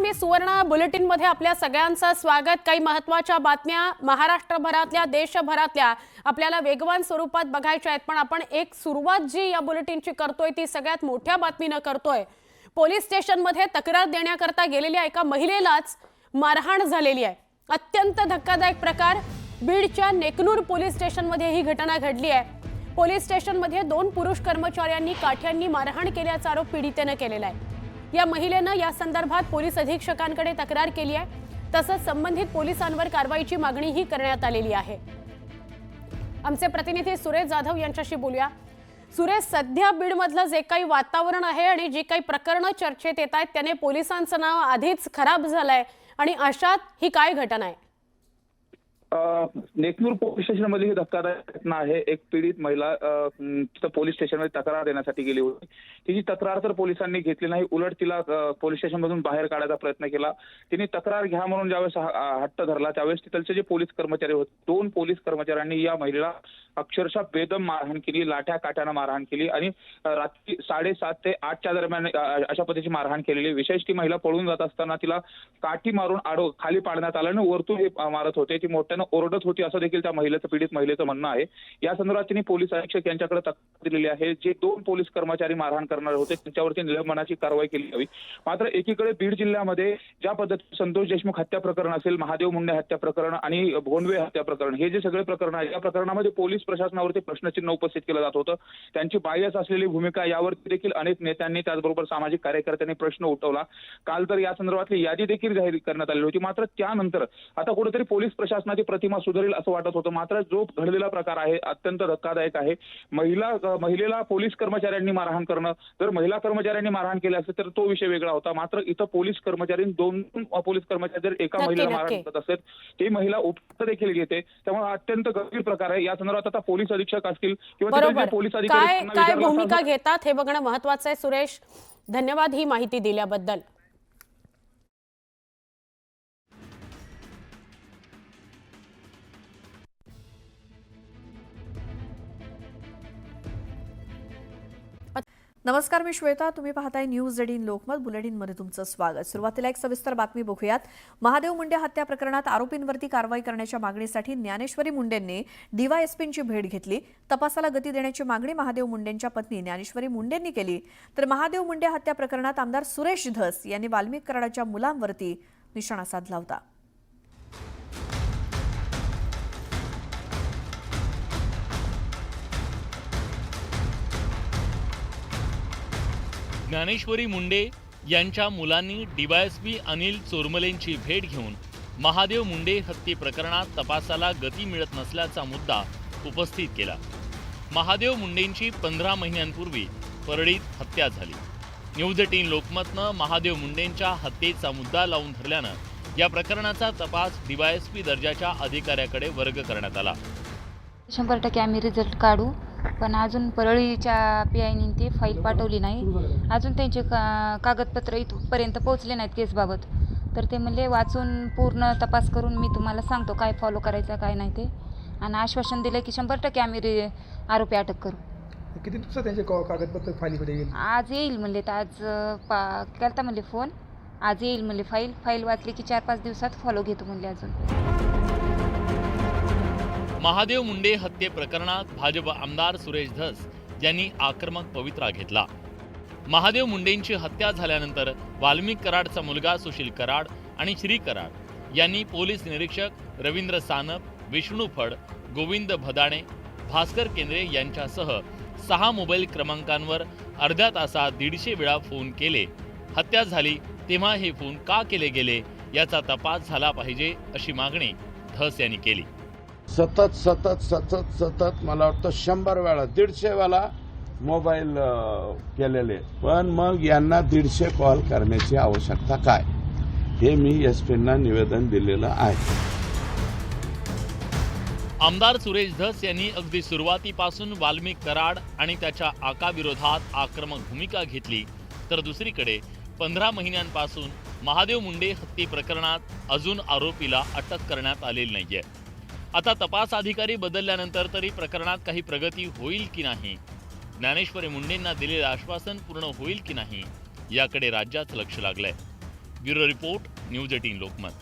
मी सुवर्ण बुलेटिन मध्ये आपल्या सगळ्यांचं स्वागत। काही महत्त्वाच्या बातम्या महाराष्ट्रभरातल्या देशभरातल्या आपल्याला वेगवान स्वरूपात बघायच्या आहेत, पण आपण एक सुरुवात जी या बुलेटिनची करतोय ती सगळ्यात मोठ्या बातमीने करतोय। पोलीस स्टेशन मध्ये तक्रार देण्याकरता गेलेल्या एका महिलेलाच मारहाण झालेली आहे। अत्यंत धक्कादायक प्रकार बीडच्या नेकनूर पोलीस स्टेशन मध्ये ही घटना घडली आहे। पोलीस स्टेशन मध्ये 2 पुरुष कर्मचाऱ्यांनी काठ्यांनी मारहाण केल्याचा आरोप पीडितेने केलेला आहे। या महिलेने या संदर्भात पोलीस अधीक्षकांकडे तक्रार केली आहे, तसंच संबंधित पोलिसांवर कारवाईची मागणीही करण्यात आलेली आहे। आमचे प्रतिनिधी सुरेश जाधव यांच्याशी बोलूया। सुरेश, सध्या बीडमधलं जे काही वातावरण आहे आणि जी काही प्रकरणं चर्चेत येत आहेत त्याने पोलिसांचं नाव आधीच खराब झालंय आणि अशात ही काय घटना आहे? नेकनूर पोलीस स्टेशन मध्ये ही धक्कादायक घटना आहे। एक पीडित महिला पोलीस स्टेशनमध्ये तक्रार देण्यासाठी गेली होती। तिची तक्रार तर पोलिसांनी घेतली नाही, उलट तिला पोलीस स्टेशन मधून बाहेर काढायचा प्रयत्न केला। तिने तक्रार घ्या म्हणून ज्यावेळेस हट्ट धरला त्यावेळेस तिथलचे जे पोलीस कर्मचारी होते 2 पोलीस कर्मचाऱ्यांनी या महिलेला अक्षरशः बेदम मारहाण केली, लाठ्या काठ्यानं मारहाण केली आणि रात्री 7:30 ते 8च्या दरम्यान अशा पद्धतीची मारहाण केलेली। विशेष ती महिला पळून जात असताना तिला काठी मारून खाली पाडण्यात आलं आणि वरतून हे मारत होते। ती मोठ्यानं ओरडत होती असं देखील त्या पीडित महिलेचं म्हणणं आहे। या संदर्भात तिने पोलीस अधीक्षक यांच्याकडे तक्रार दिलेली आहे। जे 2 पोलीस कर्मचारी मारहाण करणारे होते त्यांच्यावरती निलंबनाची कारवाई केली हवी। मात्र एकीकडे बीड जिल्ह्यामध्ये ज्या पद्धतीने संतोष देशमुख हत्या प्रकरण असेल, महादेव मुंडे हत्या प्रकरण आणि भोंडवे हत्या प्रकरण हे जे सगळे प्रकरण आहे, या प्रकरणामध्ये पोलीस प्रशासनावरती प्रश्नचिन्ह उपस्थित केलं जात होतं। त्यांची बायस असलेली भूमिका यावरती देखील अनेक नेत्यांनी त्याचबरोबर सामाजिक कार्यकर्त्यांनी प्रश्न उठवला। काल तर या संदर्भातली यादी देखील जाहीर करण्यात आली होती। मात्र त्यानंतर आता कुठेतरी पोलीस प्रशासनाची प्रतिमा सुधारेल असं वाटत होतं। मात्र जो घडलेला प्रकार आहे अत्यंत धक्कादायक आहे। महिलेला पोलीस कर्मचाऱ्यांनी मारहाण करणं, जर महिला कर्मचाऱ्यांनी मारहाण केली असेल तर तो विषय वेगळा होता। मात्र इथं पोलीस कर्मचारी 2 पोलीस कर्मचारी जर एका महिलेला मारहाण करत असेल, ही महिला उपचार देखील घेते, त्यामुळे अत्यंत गंभीर प्रकार आहे। या संदर्भात आता पोलीस अधीक्षक असतील किंवा पोलीस अधिकारी काय भूमिका घेतात हे बघणं महत्त्वाचं आहे। सुरेश, धन्यवाद ही माहिती दिल्याबद्दल। नमस्कार, मी श्वेता। तुम्ही पाहताय न्यूज 18 लोकमत बुलेटिनमध्ये तुमचं स्वागत। सुरुवातीला एक सविस्तर बातमी बघूयात। महादेव मुंडे हत्या प्रकरणात आरोपींवरती कारवाई करण्याच्या मागणीसाठी ज्ञानेश्वरी मुंडेंनी डीवायएसपींची भेट घेतली। तपासाला गती देण्याची मागणी महादेव मुंडेंच्या पत्नी ज्ञानेश्वरी मुंडेंनी केली। तर महादेव मुंडे हत्या प्रकरणात आमदार सुरेश धस यांनी वाल्मिक कराडाच्या मुलांवरती निशाणा साधला होता। ज्ञानेश्वरी मुंडे यांच्या मुलांनी डीवायएसपी अनिल चोरमलेंची भेट घेऊन महादेव मुंडे हत्ये प्रकरणात तपासाला गती मिळत नसल्याचा मुद्दा उपस्थित केला। महादेव मुंडेंची 15 महिन्यांपूर्वी परळीत हत्या झाली। न्यूज 18 लोकमतनं महादेव मुंडेंच्या हत्येचा मुद्दा लावून धरल्यानं या प्रकरणाचा तपास डीवायएसपी दर्जाच्या अधिकाऱ्याकडे वर्ग करण्यात आला। 100% आम्ही रिझल्ट काढू, पण अजून परळीच्या पीआयनी ते फाईल पाठवली नाही। अजून त्यांचे कागदपत्र इथपर्यंत पोहोचले नाहीत केसबाबत। तर ते म्हणले वाचून पूर्ण तपास करून मी तुम्हाला सांगतो काय फॉलो करायचं काय नाही ते, आणि आश्वासन दिलं की 100% आम्ही आरोपी अटक करू। किती दिवसात त्यांचे कागदपत्र फाईलमध्ये येईल? आज येईल म्हणले, तर आज केलता म्हणले फोन, आज येईल म्हणले। फाईल वाचली की 4-5 दिवसात फॉलो घेतो म्हणले। अजून महादेव मुंडे हत्ये प्रकरणात भाजप आमदार सुरेश धस यांनी आक्रमक पवित्रा घेतला। महादेव मुंडेंची हत्या झाल्यानंतर वाल्मिक कराडचा मुलगा सुशील कराड आणि श्री कराड यांनी पोलीस निरीक्षक रवींद्र सानप, विष्णू फड, गोविंद भदाणे, भास्कर केंद्रे यांच्यासह 6 मोबाईल क्रमांकांवर अर्ध्या तासात 150 वेळा फोन केले। हत्या झाली तेव्हा हे फोन का केले गेले याचा तपास झाला पाहिजे अशी मागणी धस यांनी केली। सतत मला वाटतं 100 वेळा 150 वेळा मोबाईल केलेले, पण मग यांना 150 कॉल करण्याची आवश्यकता काय हे मी एसपींना निवेदन दिलेलं आहे। आमदार सुरेश धस यांनी अगदी सुरुवातीपासून वाल्मिक कराड आणि त्याच्या आकाविरोधात आक्रमक भूमिका घेतली, तर दुसरीकडे 15 महिन्यांपासून महादेव मुंडे हत्ये प्रकरणात अजून आरोपीला अटक करण्यात आलेली नाहीये। आता तपास अधिकारी बदलल्यानंतर तरी प्रकरणात काही प्रगती होईल की नाही, ज्ञानेश्वरी मुंडेंना दिलेलं आश्वासन पूर्ण होईल की नाही याकडे राज्याचं लक्ष लागलंय। Bureau report news 18 Lokmat.